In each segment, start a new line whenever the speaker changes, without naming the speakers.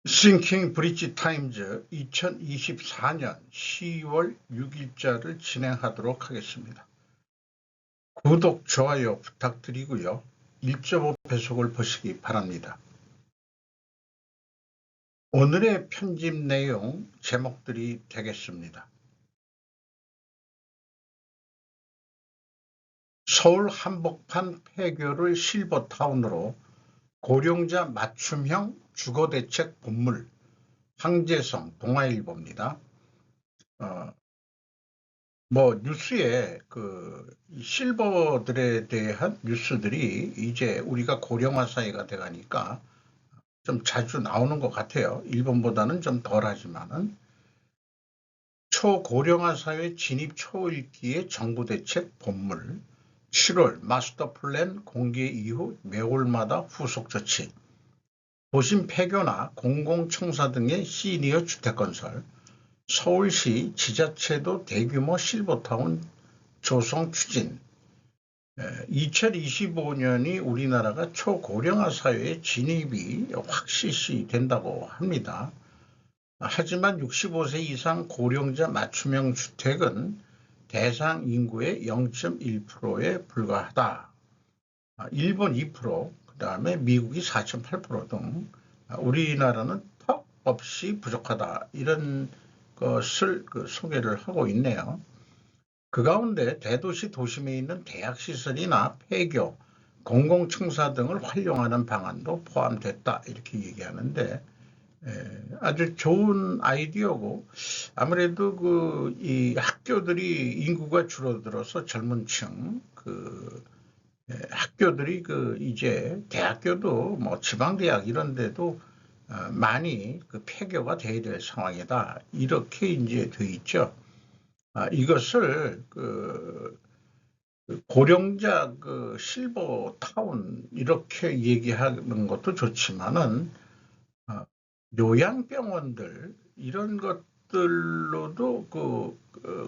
싱킹 브릿지 타임즈 2024년 10월 6일자를 진행하도록 하겠습니다. 구독, 좋아요 부탁드리고요. 1.5배속을 보시기 바랍니다. 오늘의 편집 내용 제목들이 되겠습니다. 서울 한복판 폐교를 실버타운으로 고령자 맞춤형 주거대책 본물 황재성 동아일보입니다. 뉴스에 실버들에 대한 뉴스들이 이제 우리가 고령화 사회가 돼가니까 좀 자주 나오는 것 같아요. 일본보다는 좀 덜하지만은. 초고령화 사회 진입 초읽기의 정부 대책 본물, 7월 마스터 플랜 공개 이후 매월마다 후속 조치, 도심 폐교나 공공청사 등의 시니어 주택 건설, 서울시 지자체도 대규모 실버타운 조성 추진. 2025년이 우리나라가 초고령화 사회의 진입이 확실시 된다고 합니다. 하지만 65세 이상 고령자 맞춤형 주택은 대상 인구의 0.1%에 불과하다. 일본 2%, 그 다음에 미국이 4.8% 등 우리나라는 턱없이 부족하다. 이런 것을 소개를 하고 있네요. 그 가운데 대도시 도심에 있는 대학시설이나 폐교, 공공청사 등을 활용하는 방안도 포함됐다. 이렇게 얘기하는데 아주 좋은 아이디어고, 아무래도 이 학교들이 인구가 줄어들어서 젊은 층 학교들이 이제 대학교도 뭐 지방대학 이런 데도 많이 폐교가 돼야 될 상황이다. 이렇게 이제 돼 있죠. 이것을 고령자 실버타운 이렇게 얘기하는 것도 좋지만은 요양병원들 이런 것들로도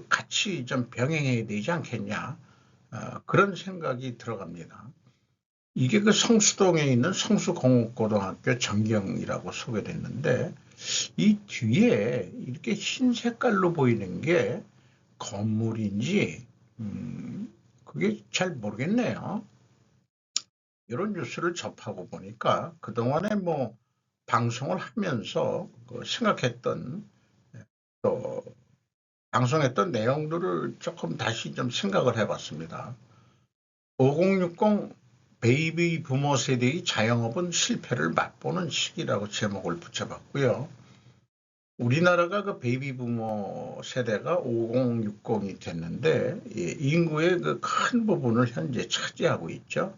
같이 좀 병행해야 되지 않겠냐, 그런 생각이 들어갑니다. 이게 성수동에 있는 성수공업고등학교 전경이라고 소개됐는데, 이 뒤에 이렇게 흰 색깔로 보이는 게 건물인지 그게 잘 모르겠네요. 이런 뉴스를 접하고 보니까 그동안에 방송을 하면서 생각했던, 또 방송했던 내용들을 조금 다시 좀 생각을 해봤습니다. 5060 베이비 부모 세대의 자영업은 실패를 맛보는 시기라고 제목을 붙여봤고요. 우리나라가 베이비 부모 세대가 5060이 됐는데 인구의 큰 부분을 현재 차지하고 있죠.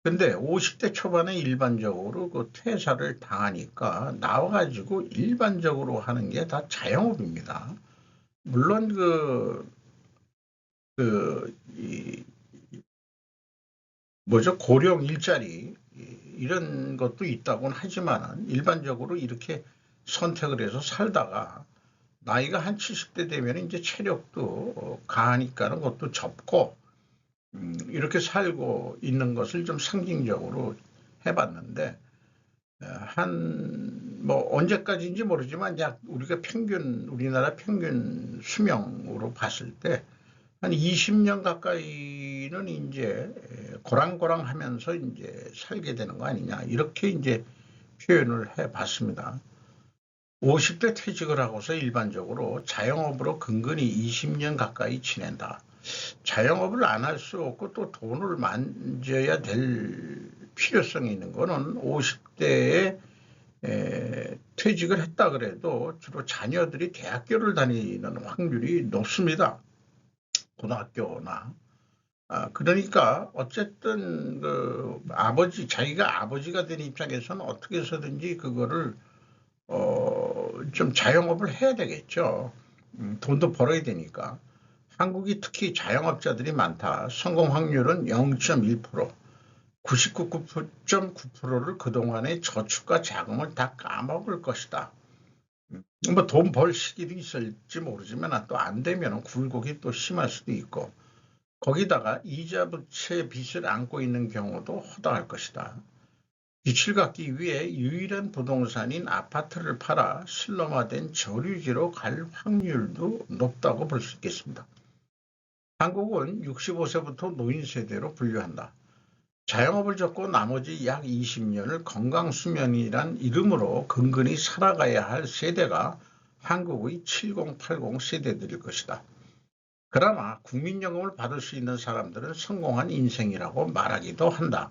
근데 50대 초반에 일반적으로 퇴사를 당하니까 나와가지고 일반적으로 하는 게 다 자영업입니다. 물론 고령 일자리 이런 것도 있다고는 하지만 일반적으로 이렇게 선택을 해서 살다가 나이가 한 70대 되면 이제 체력도 가하니까는 것도 접고 이렇게 살고 있는 것을 좀 상징적으로 해봤는데, 언제까지인지 모르지만 우리가 우리나라 평균 수명으로 봤을 때 한 20년 가까이는 이제 고랑고랑 하면서 이제 살게 되는 거 아니냐, 이렇게 이제 표현을 해 봤습니다. 50대 퇴직을 하고서 일반적으로 자영업으로 근근히 20년 가까이 지낸다. 자영업을 안 할 수 없고 또 돈을 만져야 될 필요성이 있는 거는 50대에 퇴직을 했다 그래도 주로 자녀들이 대학교를 다니는 확률이 높습니다. 고등학교나. 그러니까 어쨌든 자기가 아버지가 된 입장에서는 어떻게 해서든지 그거를 좀 자영업을 해야 되겠죠. 돈도 벌어야 되니까. 한국이 특히 자영업자들이 많다. 성공 확률은 0.1%, 99.9%를 그동안의 저축과 자금을 다 까먹을 것이다. 돈 벌 시기도 있을지 모르지만 또 안 되면 굴곡이 또 심할 수도 있고, 거기다가 이자 부채 빚을 안고 있는 경우도 허다할 것이다. 빛을 갖기 위해 유일한 부동산인 아파트를 팔아 슬럼화된 저류지로 갈 확률도 높다고 볼 수 있겠습니다. 한국은 65세부터 노인 세대로 분류한다. 자영업을 접고 나머지 약 20년을 건강수명이란 이름으로 근근히 살아가야 할 세대가 한국의 70, 80 세대들일 것이다. 그러나 국민연금을 받을 수 있는 사람들은 성공한 인생이라고 말하기도 한다.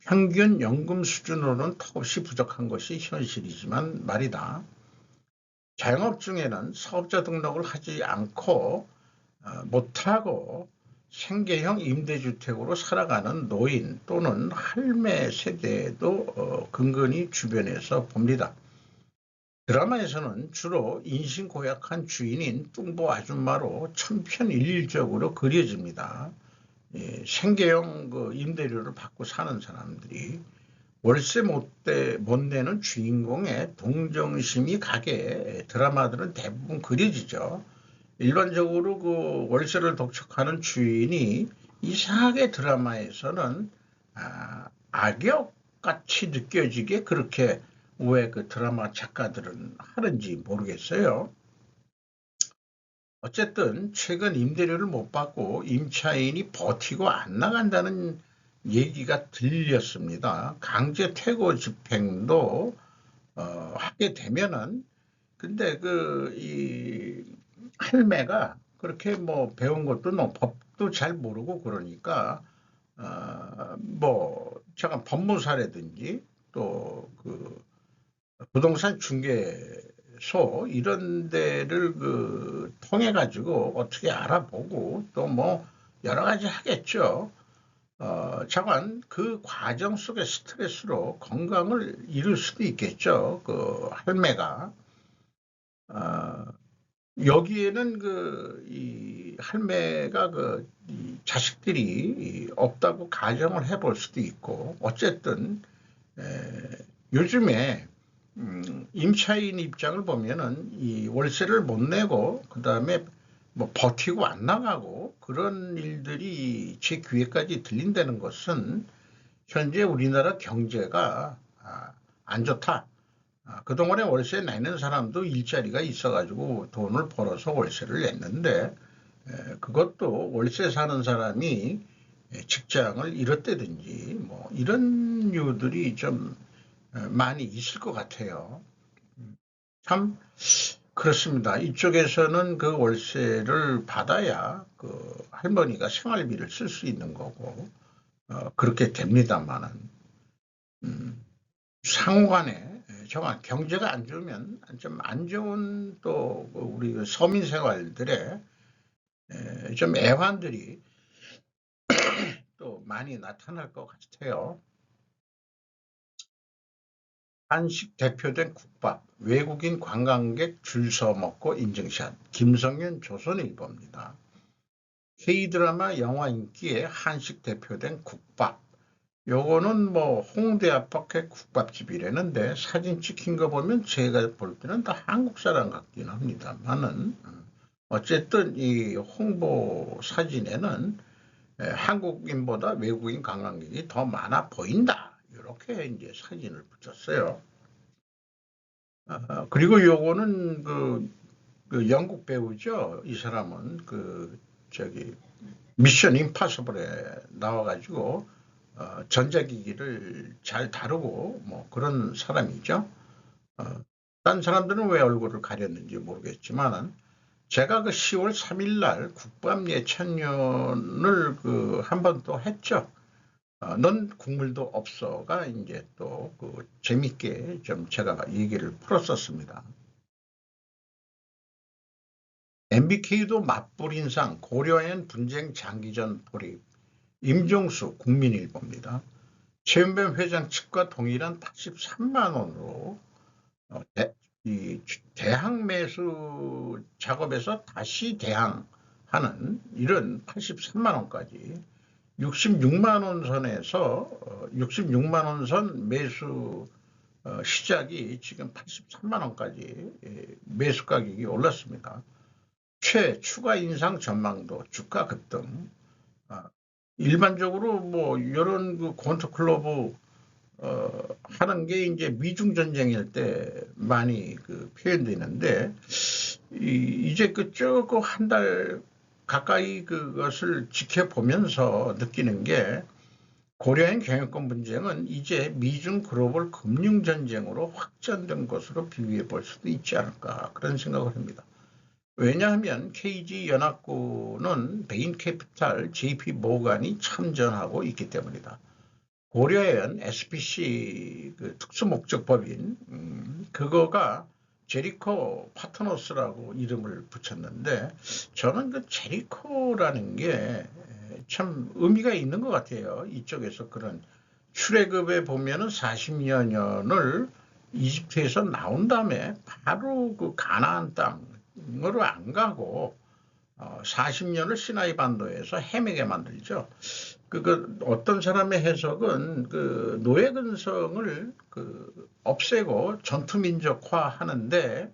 평균 연금 수준으로는 턱없이 부족한 것이 현실이지만 말이다. 자영업 중에는 사업자 등록을 하지 않고 못하고 생계형 임대주택으로 살아가는 노인 또는 할매 세대도 근근히 주변에서 봅니다. 드라마에서는 주로 인신고약한 주인인 뚱보 아줌마로 천편일률적으로 그려집니다. 생계형 임대료를 받고 사는 사람들이 월세 못 내는 주인공의 동정심이 가게 드라마들은 대부분 그려지죠. 일반적으로 그 월세를 독촉하는 주인이 이상하게 드라마에서는 악역같이 느껴지게 그렇게 왜 그 드라마 작가들은 하는지 모르겠어요. 어쨌든 최근 임대료를 못 받고 임차인이 버티고 안 나간다는 얘기가 들렸습니다. 강제 퇴거 집행도 하게 되면은 근데 이 할매가 그렇게 뭐 배운 것도 법도 잘 모르고 그러니까 잠깐 법무사라든지 또 그 부동산 중개소 이런 데를 통해 가지고 어떻게 알아보고 또 뭐 여러 가지 하겠죠. 잠깐 그 과정 속의 스트레스로 건강을 잃을 수도 있겠죠. 그 할매가. 여기에는 이 할매가 이 자식들이 없다고 가정을 해볼 수도 있고 어쨌든 요즘에 임차인 입장을 보면은 이 월세를 못 내고 그 다음에 뭐 버티고 안 나가고 그런 일들이 제 귀에까지 들린다는 것은 현재 우리나라 경제가 안 좋다. 그동안에 월세 내는 사람도 일자리가 있어가지고 돈을 벌어서 월세를 냈는데 그것도 월세 사는 사람이 직장을 잃었다든지 뭐 이런 이유들이 좀 많이 있을 것 같아요. 참 그렇습니다. 이쪽에서는 그 월세를 받아야 그 할머니가 생활비를 쓸 수 있는 거고 그렇게 됩니다만은 상호간에 정말 경제가 안 좋으면 좀 안 좋은 또 우리 서민 생활들의 좀 애환들이 또 많이 나타날 것 같아요. 한식 대표된 국밥, 외국인 관광객 줄 서 먹고 인증샷, 김성윤 조선일보입니다. K드라마 영화 인기에 한식 대표된 국밥. 요거는 뭐 홍대 앞밖에 국밥집이라는데 사진 찍힌 거 보면 제가 볼 때는 다 한국 사람 같긴 합니다만은 어쨌든 이 홍보 사진에는 한국인보다 외국인 관광객이 더 많아 보인다. 이렇게 이제 사진을 붙였어요. 그리고 요거는 그 영국 배우죠. 이 사람은 미션 임파서블에 나와가지고 전자기기를 잘 다루고 뭐 그런 사람이죠. 딴 사람들은 왜 얼굴을 가렸는지 모르겠지만은 제가 그 10월 3일 날 국밥 예찬년을 한 번 또 했죠. 넌 국물도 없어가 이제 또 재밌게 좀 제가 얘기를 풀었었습니다. MBK도 맞불인상 고려엔 분쟁 장기전 돌입 임종수 국민일보입니다. 최은배 회장 측과 동일한 83만 원으로 이 대항 매수 작업에서 다시 대항하는 이런 83만 원까지 66만 원 선에서 66만 원 선 매수 시작이 지금 83만 원까지 매수 가격이 올랐습니다. 추가 인상 전망도 주가 급등. 일반적으로 뭐 이런 그 권투클럽 하는 게 이제 미중 전쟁일 때 많이 그 표현되는데 이제 쭉 한 달 가까이 그것을 지켜보면서 느끼는 게 고려인 경영권 분쟁은 이제 미중 글로벌 금융 전쟁으로 확전된 것으로 비유해 볼 수도 있지 않을까 그런 생각을 합니다. 왜냐하면 KG 연합군은 베인캐피탈 JP 모간이 참전하고 있기 때문이다. 고려엔 SPC 그 특수목적법인 그거가 제리코 파트너스라고 이름을 붙였는데 저는 그 제리코라는 게 참 의미가 있는 것 같아요. 이쪽에서 그런 출애굽에 보면은 40여 년을 이집트에서 나온 다음에 바로 그 가나안 땅으로 안 가고 40년을 시나이 반도에서 헤매게 만들죠. 어떤 사람의 해석은 그 노예 근성을 그 없애고 전투민족화 하는데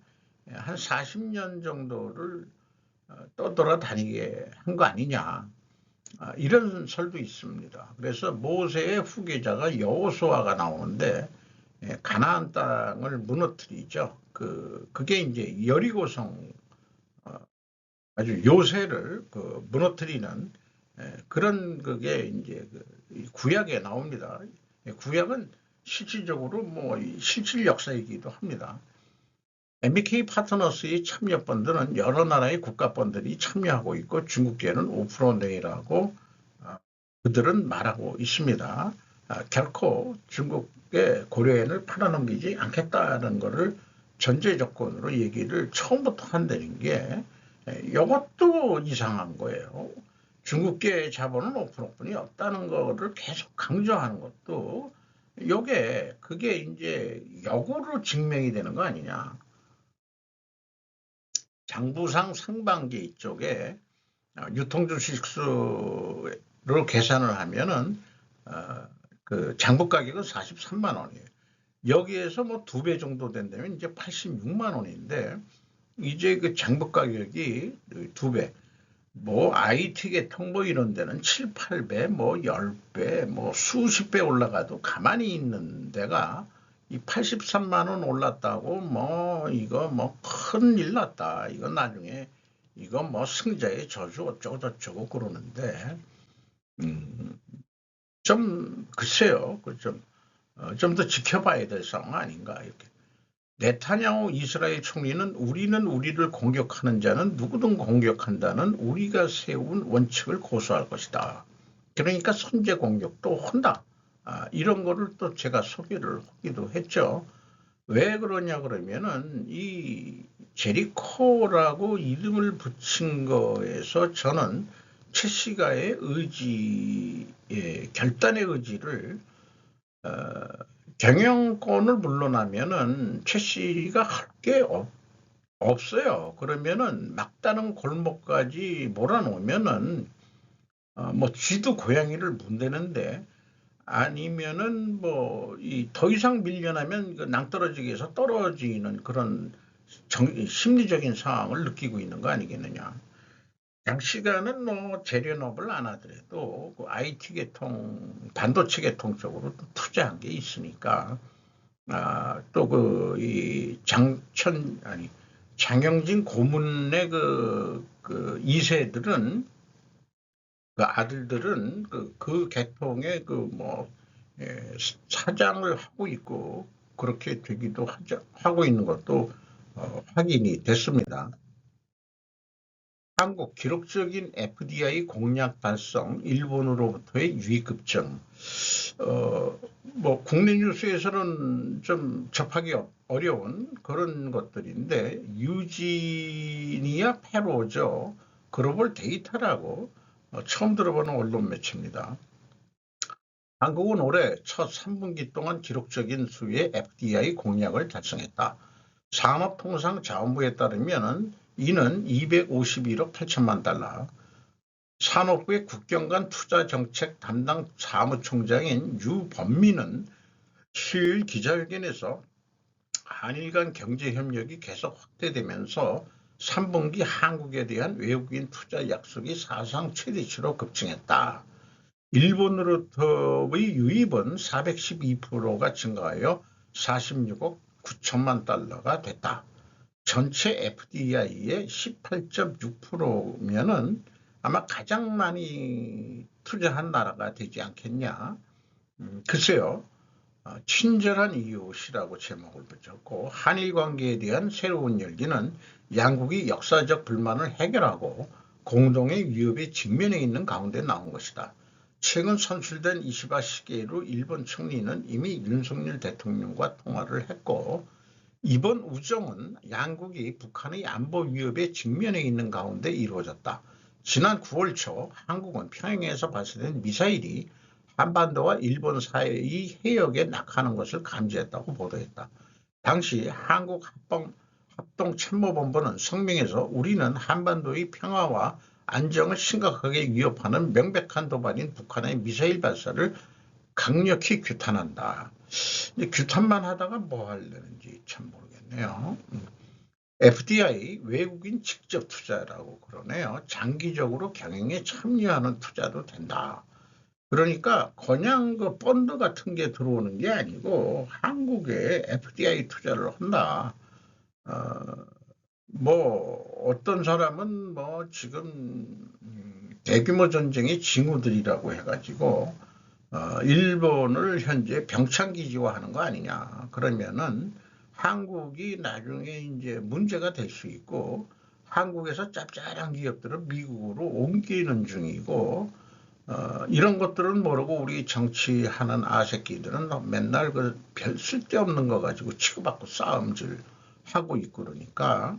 한 40년 정도를 떠돌아다니게 한 거 아니냐. 이런 설도 있습니다. 그래서 모세의 후계자가 여호수아가 나오는데 가나안 땅을 무너뜨리죠. 그게 이제 여리고성 아주 요새를 그 무너뜨리는 그런 그게 이제 구약에 나옵니다. 구약은 실질적으로 뭐 실질 역사이기도 합니다. MBK 파트너스의 참여펀드는 여러 나라의 국가펀드들이 참여하고 있고 중국계는 5% 내라고 그들은 말하고 있습니다. 결코 중국의 고려엔을 팔아넘기지 않겠다는 것을 전제 조건으로 얘기를 처음부터 한다는 게 이것도 이상한 거예요. 중국계 자본은 5%뿐이 없다는 거를 계속 강조하는 것도 그게 이제 역으로 증명이 되는 거 아니냐. 장부상 상반기 쪽에 유통주식수를 계산을 하면은 그 장부 가격은 43만 원이에요. 여기에서 뭐 2배 정도 된다면 이제 86만 원인데 이제 그 장부 가격이 2배. 뭐 IT 계통 뭐 이런 데는 7, 8배, 뭐 10배, 뭐 수십 배 올라가도 가만히 있는 데가 이 83만 원 올랐다고 뭐 이거 뭐 큰일 났다. 이거 나중에 이거 뭐 승자의 저주 어쩌고 저쩌고 그러는데 좀 글쎄요. 좀 더 지켜봐야 될 상황 아닌가 이렇게. 네타냐후 이스라엘 총리는 우리는 우리를 공격하는 자는 누구든 공격한다는 우리가 세운 원칙을 고수할 것이다. 그러니까 선제 공격도 한다. 이런 거를 또 제가 소개를 하기도 했죠. 왜 그러냐 그러면은 이 제리코라고 이름을 붙인 거에서 저는 최씨가의 결단의 의지를 경영권을 물러나면은 최씨가 할 게 없어요. 그러면은 막다른 골목까지 몰아놓으면은 뭐 쥐도 고양이를 문대는데 아니면은 뭐 더 이상 밀려나면 그 낭떠러지기에서 떨어지는 그런 심리적인 상황을 느끼고 있는 거 아니겠느냐. 장시간은 뭐 재련업을 안 하더라도 그 IT 계통, 반도체 계통 쪽으로 투자한 게 있으니까 또 이 장영진 고문의 그 2세들은 그 아들들은 그 계통의 사장을 하고 있고 그렇게 되기도 하고 있는 것도 확인이 됐습니다. 한국 기록적인 FDI 공약 달성, 일본으로부터의 유익 급증. 뭐 국내 뉴스에서는 좀 접하기 어려운 그런 것들인데 유지니아 페로죠. 글로벌 데이터라고 처음 들어보는 언론 매체입니다. 한국은 올해 첫 3분기 동안 기록적인 수의 FDI 공약을 달성했다. 산업통상자원부에 따르면 이는 251억 8천만 달러, 산업부의 국경 간 투자정책 담당 사무총장인 유범민은 수요일 기자회견에서 한일 간 경제협력이 계속 확대되면서 3분기 한국에 대한 외국인 투자 약속이 사상 최대치로 급증했다. 일본으로부터의 유입은 412%가 증가하여 46억 9천만 달러가 됐다. 전체 FDI의 18.6%면은 아마 가장 많이 투자한 나라가 되지 않겠냐. 글쎄요. 친절한 이웃이라고 제목을 붙였고, 한일 관계에 대한 새로운 열기는 양국이 역사적 불만을 해결하고 공동의 위협에 직면해 있는 가운데 나온 것이다. 최근 선출된 이시바 시게루 일본 총리는 이미 윤석열 대통령과 통화를 했고, 이번 우정은 양국이 북한의 안보 위협에 직면해 있는 가운데 이루어졌다. 지난 9월 초 한국은 평양에서 발사된 미사일이 한반도와 일본 사이의 해역에 낙하하는 것을 감지했다고 보도했다. 당시 한국합동참모본부는 성명에서 우리는 한반도의 평화와 안정을 심각하게 위협하는 명백한 도발인 북한의 미사일 발사를 강력히 규탄한다. 규탄만 하다가 뭐 하려는지 참 모르겠네요. FDI 외국인 직접 투자라고 그러네요. 장기적으로 경영에 참여하는 투자도 된다. 그러니까 그냥 그 펀드 같은 게 들어오는 게 아니고 한국에 FDI 투자를 한다. 뭐 어떤 사람은 뭐 지금 대규모 전쟁의 징후들이라고 해가지고 일본을 현재 병창기지화하는 거 아니냐. 그러면은 한국이 나중에 이제 문제가 될 수 있고 한국에서 짭짤한 기업들은 미국으로 옮기는 중이고 이런 것들은 모르고 우리 정치하는 아새끼들은 맨날 그 별 쓸데없는 거 가지고 치고받고 싸움질 하고 있고 그러니까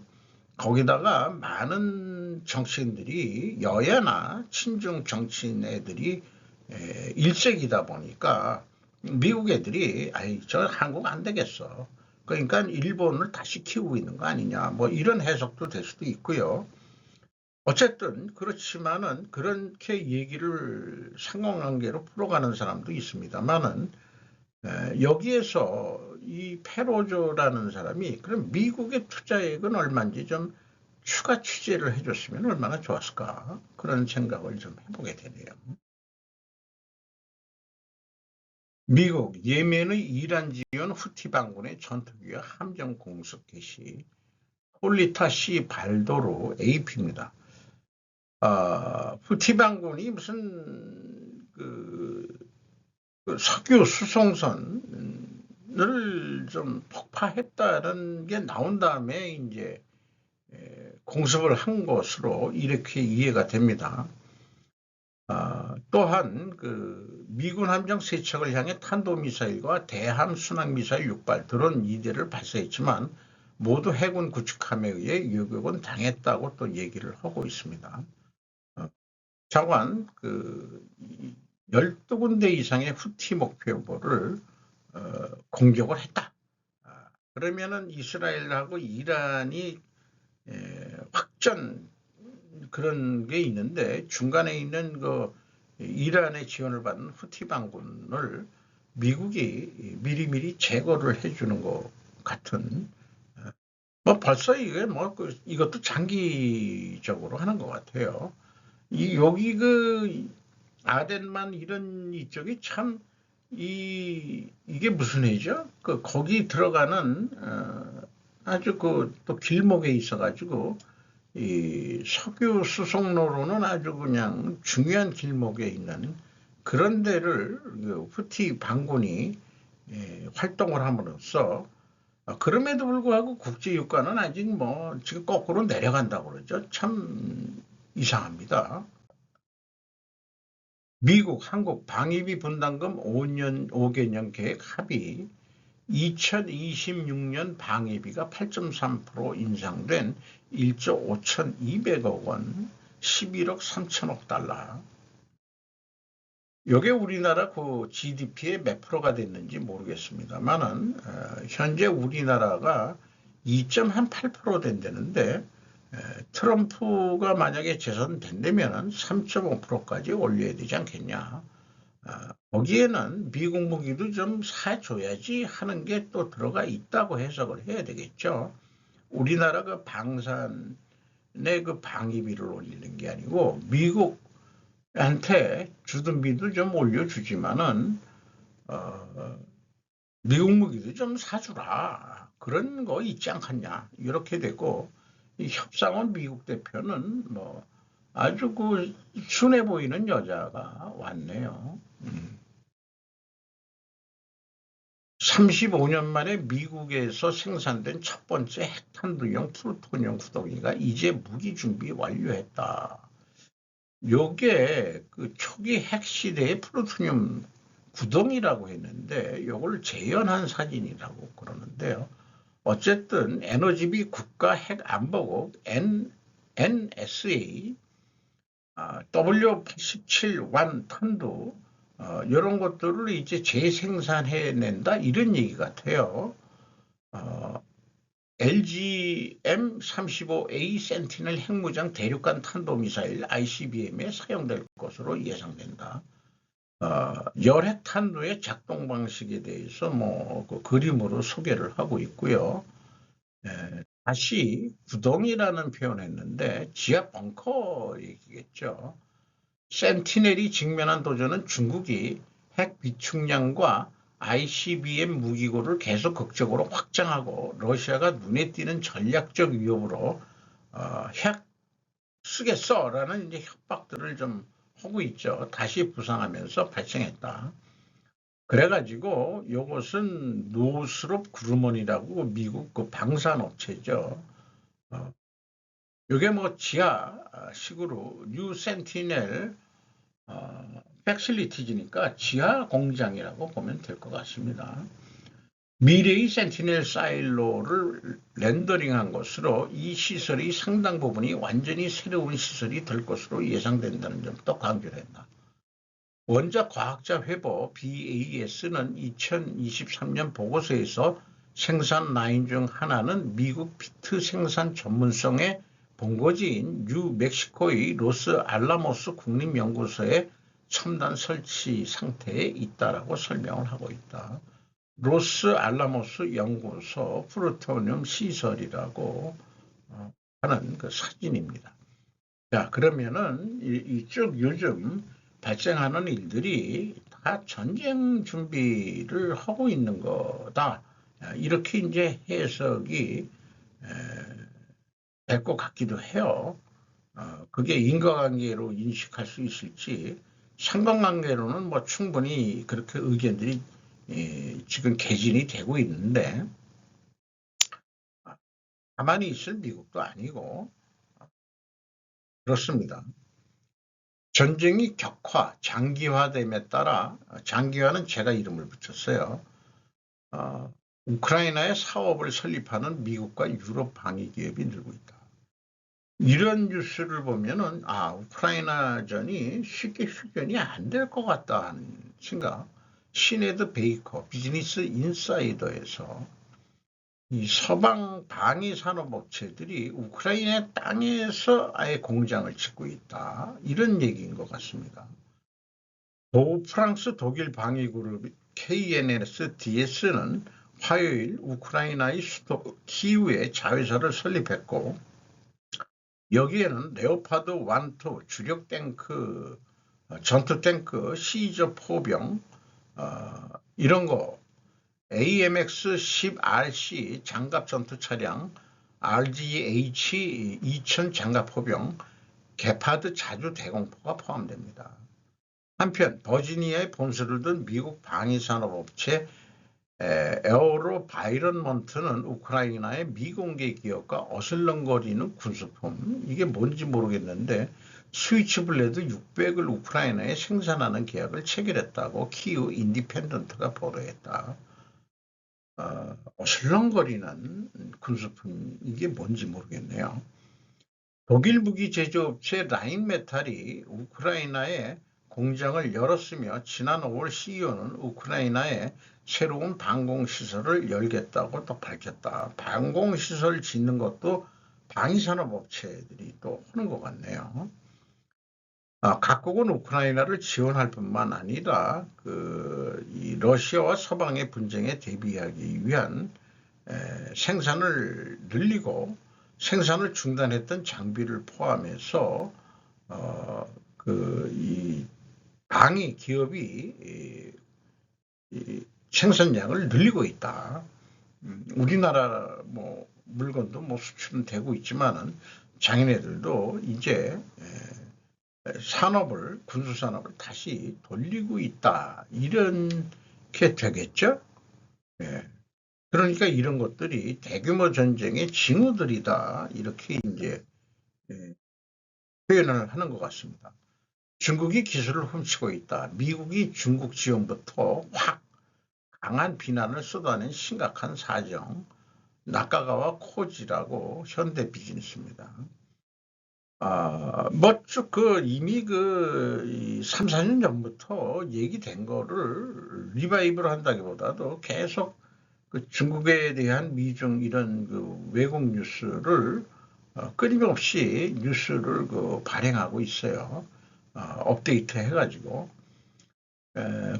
거기다가 많은 정치인들이 여야나 친중 정치인 애들이 일색이다 보니까 미국 애들이 아이 저 한국 안 되겠어. 그러니까 일본을 다시 키우고 있는 거 아니냐. 뭐 이런 해석도 될 수도 있고요. 어쨌든 그렇지만은 그렇게 얘기를 상관관계로 풀어가는 사람도 있습니다만은 여기에서 이 페로조라는 사람이 그럼 미국의 투자액은 얼마인지 좀 추가 취재를 해줬으면 얼마나 좋았을까 그런 생각을 좀 해보게 되네요. 미국 예멘의 이란 지원 후티 반군의 전투기와 함정 공습 개시 폴리타 시 발도로 AP입니다. 후티 반군이 무슨 그 석유 수송선을 좀 폭파했다는 게 나온 다음에 이제 공습을 한 것으로 이렇게 이해가 됩니다. 또한 그 미군 함정 3척을 향해 탄도미사일과 대함 순항미사일 6발 드론 2대를 발사했지만 모두 해군 구축함에 의해 요격은 당했다고 또 얘기를 하고 있습니다. 자관 그 12군데 이상의 후티 목표물을 공격을 했다. 그러면은 이스라엘하고 이란이 확전 그런 게 있는데 중간에 있는 그 이란의 지원을 받는 후티 반군을 미국이 미리미리 제거를 해주는 것 같은 뭐 벌써 이게 뭐 이것도 장기적으로 하는 것 같아요. 여기 그 아덴만 이런 이쪽이 참 이게 무슨 해죠? 그 거기 들어가는 아주 그 또 길목에 있어가지고 이 석유 수송로로는 아주 그냥 중요한 길목에 있는 그런 데를 그 후티 반군이 활동을 함으로써 그럼에도 불구하고 국제 유가는 아직 뭐 지금 거꾸로 내려간다고 그러죠. 참 이상합니다. 미국, 한국 방위비 분담금 5개년 계획 합의 2026년 방위비가 8.3% 인상된 1조 5,200억 원, 11억 3천억 달러. 이게 우리나라 그 GDP의 몇 프로가 됐는지 모르겠습니다만은 현재 우리나라가 2.8% 된다는데 트럼프가 만약에 재선된다면 3.5%까지 올려야 되지 않겠냐. 거기에는 미국 무기도 좀 사줘야지 하는 게 또 들어가 있다고 해석을 해야 되겠죠. 우리나라 그 방산의 그 방위비를 올리는 게 아니고 미국 한테 주둔비도 좀 올려주지만은 미국 무기도 좀 사주라. 그런 거 있지 않겠냐. 이렇게 되고 이 협상원 미국 대표는 뭐 아주 그 순해 보이는 여자가 왔네요. 35년 만에 미국에서 생산된 첫 번째 핵탄두용 플루토늄 구덩이가 이제 무기 준비 완료했다. 요게 그 초기 핵 시대의 플루토늄 구덩이라고 했는데 요걸 재현한 사진이라고 그러는데요. 어쨌든 에너지비 국가 핵 안보국 NSA W87 탄도 이런 것들을 이제 재생산해낸다 이런 얘기 같아요. LGM-35A 센티넬 핵무장 대륙간 탄도미사일 ICBM에 사용될 것으로 예상된다. 열핵 탄도의 작동 방식에 대해서 그 그림으로 소개를 하고 있고요. 다시 구덩이라는 표현을 했는데 지하 벙커 얘기겠죠. 센티넬이 직면한 도전은 중국이 핵 비축량과 ICBM 무기고를 계속 극적으로 확장하고 러시아가 눈에 띄는 전략적 위협으로 핵 쓰겠어라는 이제 협박들을 좀 하고 있죠. 다시 부상하면서 발생했다. 그래가지고 이것은 노스롭 그루먼이라고 미국 그 방산업체죠. 이게 뭐 지하식으로 뉴 센티넬 팩실리티즈니까 지하 공장이라고 보면 될 것 같습니다. 미래의 센티넬 사일로를 렌더링한 것으로 이 시설이 상당 부분이 완전히 새로운 시설이 될 것으로 예상된다는 점도 강조를 했다. 원자 과학자 회보 BAS는 2023년 보고서에서 생산 라인 중 하나는 미국 비트 생산 전문성의 본거지인 뉴멕시코의 로스 알라모스 국립연구소의 첨단 설치 상태에 있다라고 설명을 하고 있다. 로스 알라모스 연구소 플루토늄 시설이라고 하는 그 사진입니다. 자, 그러면은 이쪽 요즘 발생하는 일들이 다 전쟁 준비를 하고 있는 거다. 이렇게 이제 해석이 될 것 같기도 해요. 그게 인과관계로 인식할 수 있을지 상관관계로는 뭐 충분히 그렇게 의견들이 지금 개진이 되고 있는데 가만히 있을 미국도 아니고 그렇습니다. 전쟁이 격화, 장기화됨에 따라 장기화는 제가 이름을 붙였어요. 우크라이나의 사업을 설립하는 미국과 유럽 방위 기업이 늘고 있다. 이런 뉴스를 보면은 우크라이나전이 쉽게 휴전이 안 될 것 같다 하는 생각. 시네드 베이커 비즈니스 인사이더에서 이 서방 방위 산업업체들이 우크라이나 땅에서 아예 공장을 짓고 있다. 이런 얘기인 것 같습니다. 프랑스 독일 방위그룹 KNSDS는 화요일 우크라이나의 수도 키우에 자회사를 설립했고 여기에는 레오파드 1, 2 주력 탱크, 전투 탱크, 시저 포병 이런 거 AMX-10RC 장갑 전투 차량, RGH-2000 장갑 포병, 게파드 자주 대공포가 포함됩니다. 한편 버지니아에 본사를 둔 미국 방위산업업체 에어로바이런먼트는 우크라이나의 미공개 기업과 어슬렁거리는 군수품, 이게 뭔지 모르겠는데 스위치블레드 600을 우크라이나에 생산하는 계약을 체결했다고 키우 인디펜던트가 보도했다. 어슬렁거리는 군수품, 이게 뭔지 모르겠네요. 독일 무기 제조업체 라인메탈이 우크라이나에 공장을 열었으며 지난 5월 CEO는 우크라이나에 새로운 방공시설을 열겠다고 또 밝혔다. 방공시설 짓는 것도 방위산업업체들이 또 하는 것 같네요. 각국은 우크라이나를 지원할 뿐만 아니라 이 러시아와 서방의 분쟁에 대비하기 위한 생산을 늘리고 생산을 중단했던 장비를 포함해서 이 방위 기업이 이 생산량을 늘리고 있다. 우리나라 뭐 물건도 뭐 수출은 되고 있지만은 장인애들도 이제 산업을 군수 산업을 다시 돌리고 있다. 이렇게 되겠죠. 예. 그러니까 이런 것들이 대규모 전쟁의 징후들이다. 이렇게 이제 예, 표현을 하는 것 같습니다. 중국이 기술을 훔치고 있다. 미국이 중국 지원부터 확 강한 비난을 쏟아낸 심각한 사정. 나카가와 코지라고 현대 비즈니스입니다. 이미 3, 4년 전부터 얘기된 거를 리바이브를 한다기보다도 계속 그 중국에 대한 미중 이런 외국 뉴스를 끊임없이 뉴스를 발행하고 있어요. 업데이트 해가지고.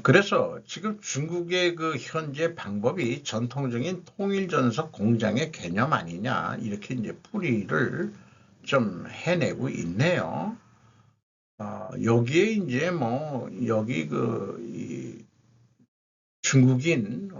그래서 지금 중국의 현재 방법이 전통적인 통일전선 공장의 개념 아니냐, 이렇게 이제 풀이를 좀 해내고 있네요. 여기에 이제 여기 중국인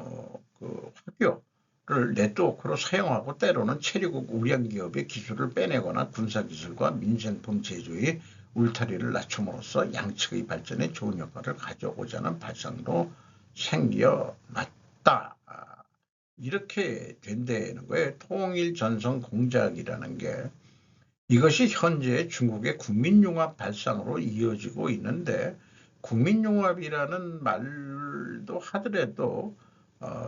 화교를 네트워크로 사용하고 때로는 체류국 우량 기업의 기술을 빼내거나 군사기술과 민생품 제조의 울타리를 낮춤으로써 양측의 발전에 좋은 효과를 가져오자는 발상도 생겨났다. 이렇게 된다는 거예요. 통일전선 공작이라는 게. 이것이 현재 중국의 국민융합 발상으로 이어지고 있는데, 국민융합이라는 말도 하더라도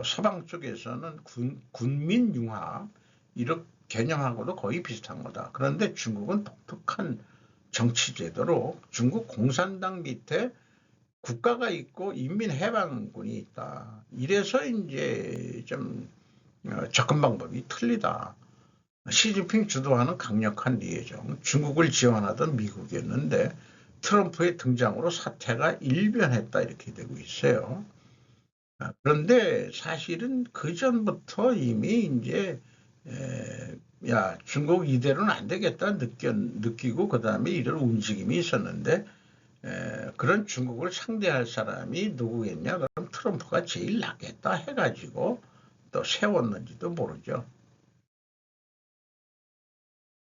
서방 쪽에서는 군민융합 이런 개념하고도 거의 비슷한 거다. 그런데 중국은 독특한 정치제도로 중국 공산당 밑에 국가가 있고 인민해방군이 있다. 이래서 이제 좀 접근 방법이 틀리다. 시진핑 주도하는 강력한 리에정, 중국을 지원하던 미국이었는데 트럼프의 등장으로 사태가 일변했다, 이렇게 되고 있어요. 그런데 사실은 그 전부터 이미 이제 중국 이대로는 안 되겠다 느끼고 그 다음에 이런 움직임이 있었는데, 그런 중국을 상대할 사람이 누구겠냐? 그럼 트럼프가 제일 낫겠다 해가지고 또 세웠는지도 모르죠.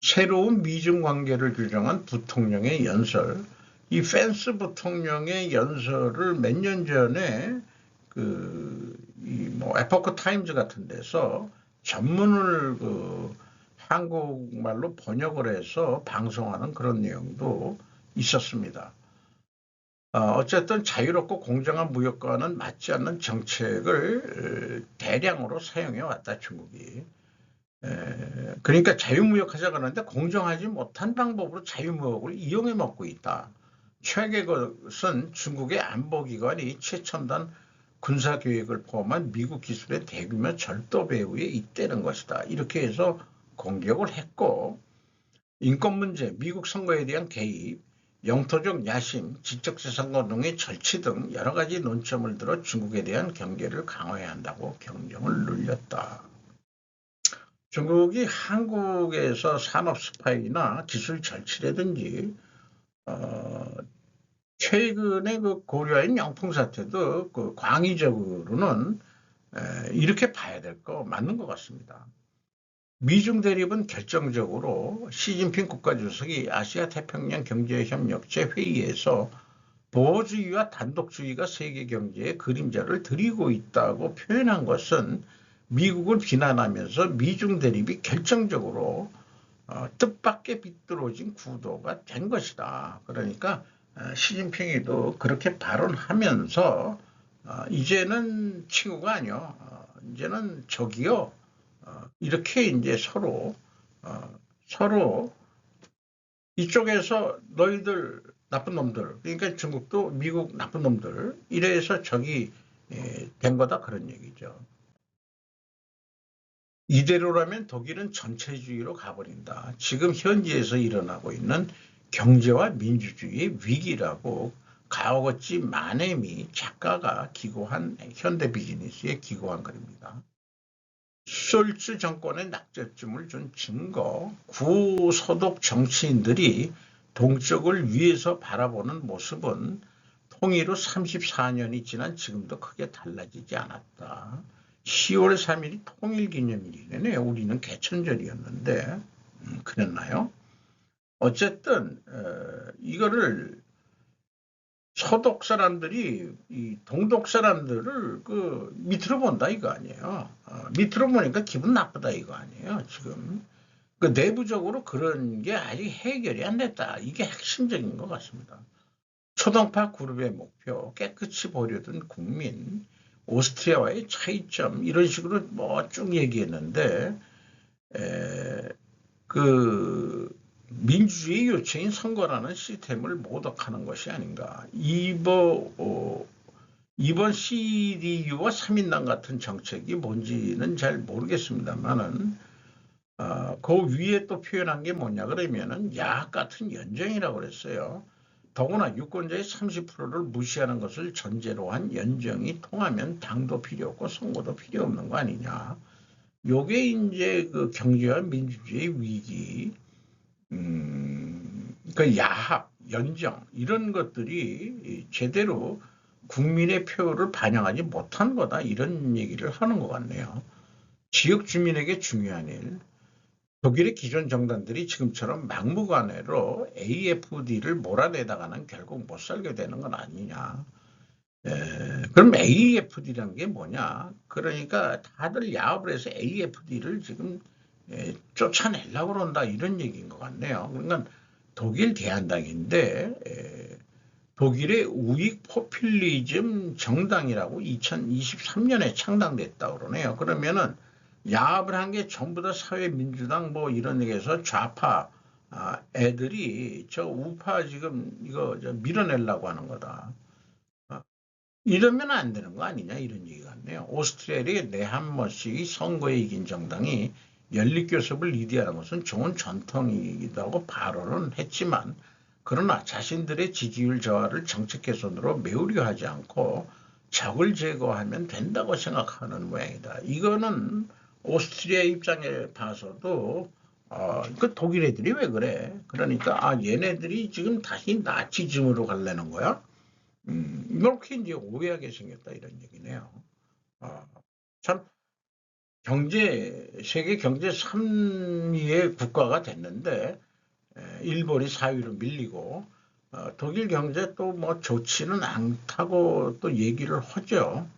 새로운 미중 관계를 규정한 부통령의 연설, 이 펜스 부통령의 연설을 몇 년 전에 에포크 타임즈 같은 데서 전문을 한국말로 번역을 해서 방송하는 그런 내용도 있었습니다. 어쨌든 자유롭고 공정한 무역과는 맞지 않는 정책을 대량으로 사용해 왔다, 중국이. 그러니까 자유무역하자 그러는데 공정하지 못한 방법으로 자유무역을 이용해 먹고 있다. 최근 것은 중국의 안보기관이 최첨단 군사계획을 포함한 미국 기술의 대규모 절도 배후에 있다는 것이다. 이렇게 해서 공격을 했고, 인권 문제, 미국 선거에 대한 개입, 영토적 야심, 지적재산권 등의 절취 등 여러 가지 논점을 들어 중국에 대한 경계를 강화해야 한다고 경종을 눌렸다. 중국이 한국에서 산업 스파이나 기술 절취라든지 최근에 고려인 영풍 사태도 광의적으로는 이렇게 봐야 될 거 맞는 것 같습니다. 미중 대립은 결정적으로 시진핑 국가주석이 아시아 태평양 경제협력체 회의에서 보호주의와 단독주의가 세계 경제에 그림자를 들이고 있다고 표현한 것은 미국을 비난하면서 미중 대립이 결정적으로 뜻밖의 비뚤어진 구도가 된 것이다. 그러니까 시진핑이도 그렇게 발언하면서 이제는 친구가 아니요, 이제는 적이요. 이렇게 이제 서로 이쪽에서 너희들 나쁜 놈들, 그러니까 중국도 미국 나쁜 놈들, 이래서 적이 된 거다, 그런 얘기죠. 이대로라면 독일은 전체주의로 가버린다. 지금 현지에서 일어나고 있는 경제와 민주주의의 위기라고 가오거치 마네미 작가가 기고한 현대 비즈니스에 기고한 글입니다. 숄츠 정권의 낙제점을 준 증거, 구소득 정치인들이 동쪽을 위에서 바라보는 모습은 통일 후 34년이 지난 지금도 크게 달라지지 않았다. 10월 3일이 통일기념일이네. 우리는 개천절이었는데 그랬나요? 어쨌든 이거를 서독 사람들이 이 동독 사람들을 그 밑으로 본다 이거 아니에요. 밑으로 보니까 기분 나쁘다 이거 아니에요. 지금 그 내부적으로 그런 게 아직 해결이 안 됐다. 이게 핵심적인 것 같습니다. 초동파 그룹의 목표, 깨끗이 보려던 국민, 오스트리아와의 차이점 이런 식으로 뭐 쭉 얘기했는데 그 민주주의 요체인 선거라는 시스템을 모독하는 것이 아닌가. 이번 CDU와 3인당 같은 정책이 뭔지는 잘 모르겠습니다만은 그 위에 또 표현한 게 뭐냐 그러면은 야학 같은 연정이라고 그랬어요. 더구나 유권자의 30%를 무시하는 것을 전제로 한 연정이 통하면 당도 필요 없고 선거도 필요 없는 거 아니냐. 요게 이제 그 경제와 민주주의 위기, 그 야합, 연정 이런 것들이 제대로 국민의 표를 반영하지 못한 거다 이런 얘기를 하는 것 같네요. 지역 주민에게 중요한 일, 독일의 기존 정당들이 지금처럼 막무가내로 AFD를 몰아내다가는 결국 못 살게 되는 건 아니냐. 그럼 AFD라는 게 뭐냐? 그러니까 다들 야합을 해서 AFD를 지금 쫓아내려고 그런다 이런 얘기인 것 같네요. 그러니까 독일 대한당인데 독일의 우익 포퓰리즘 정당이라고 2023년에 창당됐다고 그러네요. 그러면은 야합을 한 게 전부 다 사회민주당 뭐 이런 얘기해서 좌파 애들이 저 우파 지금 이거 밀어내려고 하는 거다. 이러면 안 되는 거 아니냐 이런 얘기 같네요. 오스트리아의 네한머식이 선거에 이긴 정당이 연립교섭을 리드하는 것은 좋은 전통이기도 하고 발언은 했지만 그러나 자신들의 지지율 저하를 정책 개선으로 메우려 하지 않고 적을 제거하면 된다고 생각하는 모양이다. 이거는 오스트리아 입장에 봐서도 그 독일 애들이 왜 그래? 그러니까 얘네들이 지금 다시 나치즘으로 가려는 거야? 이렇게 이제 오해하게 생겼다 이런 얘기네요. 참 세계 경제 3위의 국가가 됐는데 일본이 4위로 밀리고 독일 경제 또 뭐 좋지는 않다고 또 얘기를 하죠.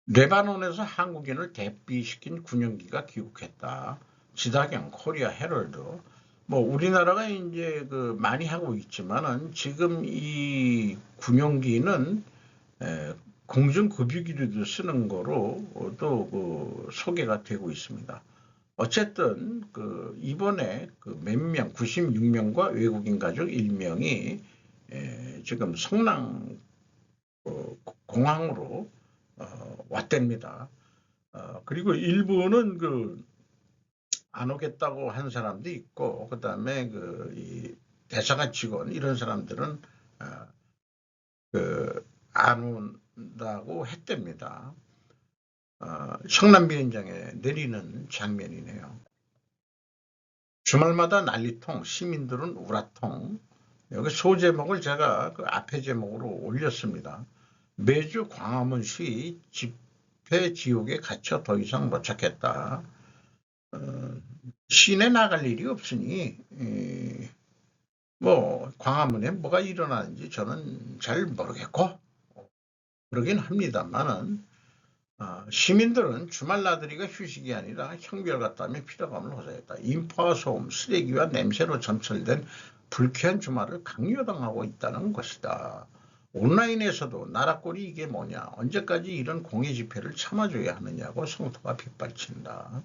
레바논에서 한국인을 대피시킨 군용기가 귀국했다. 지다경 코리아 헤럴드. 뭐 우리나라가 이제 그 많이 하고 있지만은 지금 이 군용기는 공중급유기로도 쓰는 거로 또 그 소개가 되고 있습니다. 어쨌든 그 이번에 그 몇 명, 96명과 외국인 가족 1명이 지금 성남 공항으로 왔답니다. 그리고 일부는 그 안 오겠다고 한 사람도 있고, 그 다음에 이 대사관 직원 이런 사람들은 안 온다고 했답니다. 성남 비행장에 내리는 장면이네요. 주말마다 난리통, 시민들은 우라통. 여기 소제목을 제가 그 앞에 제목으로 올렸습니다. 매주 광화문시 집회 지옥에 갇혀 더 이상 못 찾겠다. 시내 나갈 일이 없으니 뭐 광화문에 뭐가 일어나는지 저는 잘 모르겠고 그러긴 합니다만은 시민들은 주말 나들이가 휴식이 아니라 형별같다며 피로감을 호소했다. 인파와 소음, 쓰레기와 냄새로 점철된 불쾌한 주말을 강요당하고 있다는 것이다. 온라인에서도 나라꼴이 이게 뭐냐, 언제까지 이런 공예 집회를 참아줘야 하느냐고 성토가 빗발친다.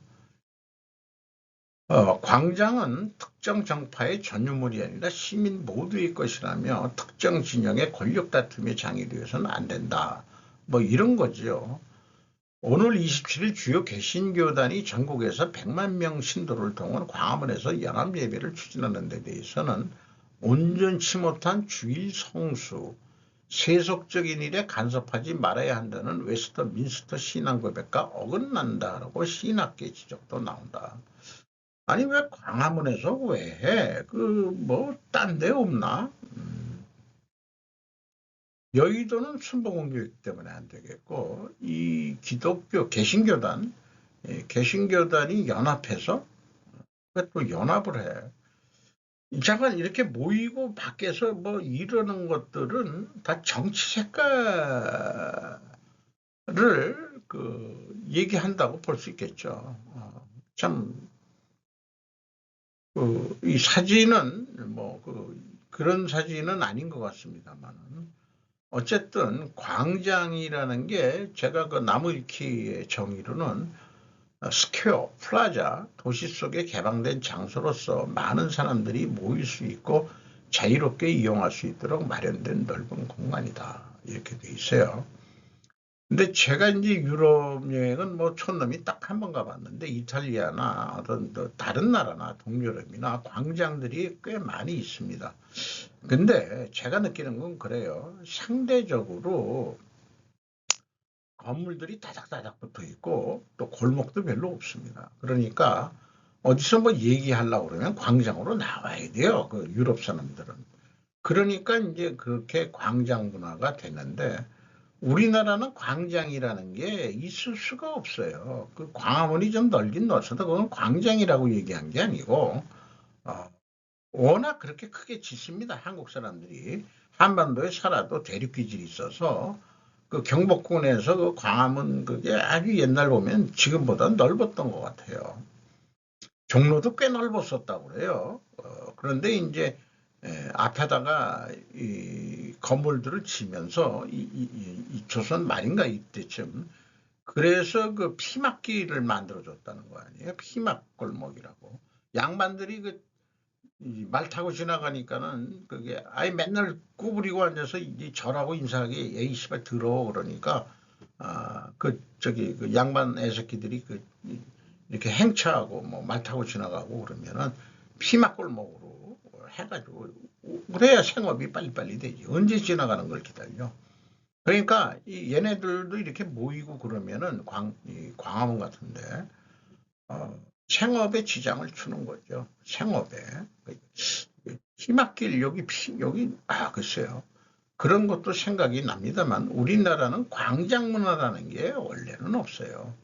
광장은 특정 정파의 전유물이 아니라 시민 모두의 것이라며 특정 진영의 권력 다툼의 장이 되어서는 안 된다. 뭐 이런 거죠. 오늘 27일 주요 개신교단이 전국에서 100만 명 신도를 동원 광화문에서 연합 예배를 추진하는 데 대해서는 온전치 못한 주일 성수, 세속적인 일에 간섭하지 말아야 한다는 웨스터민스터 신앙 고백과 어긋난다라고 신학계 지적도 나온다. 아니 왜 광화문에서 왜 해? 그 뭐 딴 데 없나? 여의도는 순복음교육 때문에 안 되겠고 이 기독교 개신교단 개신교단이 연합해서 왜 또 연합을 해? 잠깐 이렇게 모이고 밖에서 뭐 이러는 것들은 다 정치 색깔을 그 얘기한다고 볼 수 있겠죠. 참, 이 사진은 뭐 그런 사진은 아닌 것 같습니다만 어쨌든 광장이라는 게 제가 그 나무위키의 정의로는 스퀘어, 플라자, 도시 속에 개방된 장소로서 많은 사람들이 모일 수 있고 자유롭게 이용할 수 있도록 마련된 넓은 공간이다. 이렇게 돼 있어요. 근데 제가 이제 유럽 여행은 뭐 촌놈이 딱 한 번 가봤는데 이탈리아나 어떤 다른 나라나 동유럽이나 광장들이 꽤 많이 있습니다. 근데 제가 느끼는 건 그래요. 상대적으로 건물들이 다닥다닥 붙어 있고 또 골목도 별로 없습니다. 그러니까 어디서 뭐 얘기하려고 그러면 광장으로 나와야 돼요. 그 유럽 사람들은. 그러니까 이제 그렇게 광장 문화가 됐는데 우리나라는 광장이라는 게 있을 수가 없어요. 그 광화문이 좀 넓긴 넓어도 그건 광장이라고 얘기한 게 아니고 어, 워낙 그렇게 크게 짓습니다. 한국 사람들이. 한반도에 살아도 대륙기질이 있어서 그 경복궁에서 그 광화문 그게 아주 옛날 보면 지금보다 넓었던 것 같아요. 종로도 꽤 넓었었다고 그래요. 그런데 이제 앞에다가 이 건물들을 지면서 이 조선 말인가 이때쯤 그래서 그 피막길을 만들어줬다는 거 아니에요? 피막골목이라고. 양반들이 말 타고 지나가니까는 그게 아예 맨날 구부리고 앉아서 이 절하고 인사하기 에이 씨발 더러워 그러니까 그 양반 애새끼들이 이렇게 행차하고 뭐 말 타고 지나가고 그러면은 피막골목으로 해가지고 그래야 생업이 빨리빨리 되지. 언제 지나가는 걸 기다려. 그러니까 이 얘네들도 이렇게 모이고 그러면은 이 광화문 같은데 생업에 지장을 주는 거죠. 생업에. 피막길 여기 글쎄요. 그런 것도 생각이 납니다만 우리나라는 광장 문화라는 게 원래는 없어요.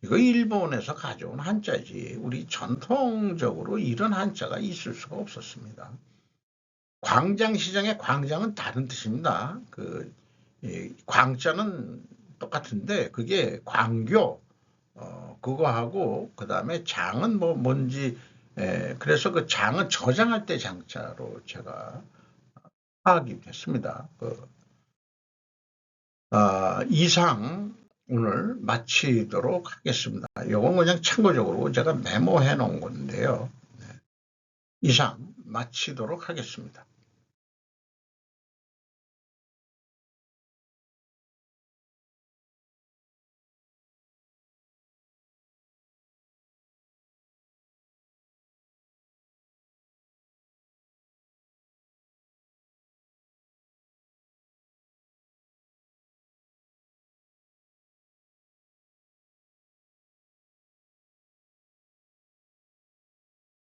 이거 일본에서 가져온 한자지 우리 전통적으로 이런 한자가 있을 수가 없었습니다. 광장시장의 광장은 다른 뜻입니다. 광자는 똑같은데 그게 광교 그거하고 그다음에 장은 뭐 뭔지 그래서 그 장은 저장할 때 장자로 제가 파악이 됐습니다. 이상 오늘 마치도록 하겠습니다. 이건 그냥 참고적으로 제가 메모해 놓은 건데요. 이상 마치도록 하겠습니다.